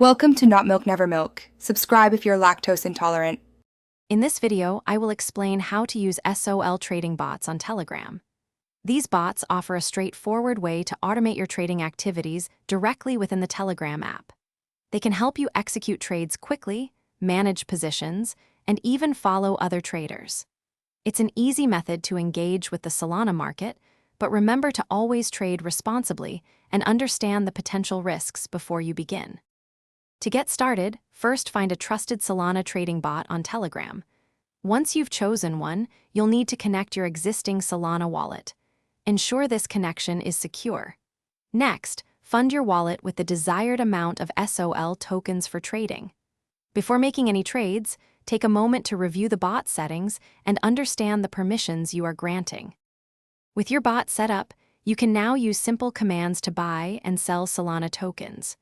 Welcome to Not Milk Never Milk. Subscribe if you're lactose intolerant. In this video, I will explain how to use SOL trading bots on Telegram. These bots offer a straightforward way to automate your trading activities directly within the Telegram app. They can help you execute trades quickly, manage positions, and even follow other traders. It's an easy method to engage with the Solana market, but remember to always trade responsibly and understand the potential risks before you begin. To get started, first find a trusted Solana trading bot on Telegram. Once you've chosen one, you'll need to connect your existing Solana wallet. Ensure this connection is secure. Next, fund your wallet with the desired amount of SOL tokens for trading. Before making any trades, take a moment to review the bot settings and understand the permissions you are granting. With your bot set up, you can now use simple commands to buy and sell Solana tokens.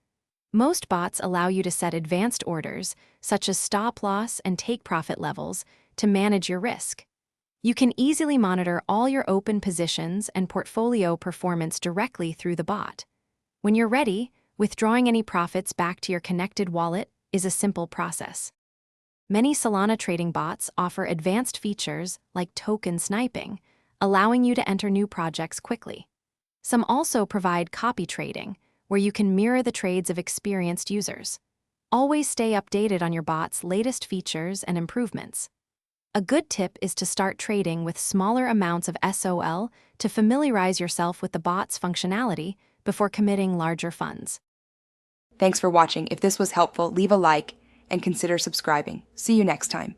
Most bots allow you to set advanced orders, such as stop loss and take profit levels, to manage your risk. You can easily monitor all your open positions and portfolio performance directly through the bot. When you're ready, withdrawing any profits back to your connected wallet is a simple process. Many Solana trading bots offer advanced features like token sniping, allowing you to enter new projects quickly. Some also provide copy trading, where you can mirror the trades of experienced users. Always stay updated on your bot's latest features and improvements. A good tip is to start trading with smaller amounts of SOL to familiarize yourself with the bot's functionality before committing larger funds. Thanks for watching. If this was helpful, leave a like and consider subscribing. See you next time.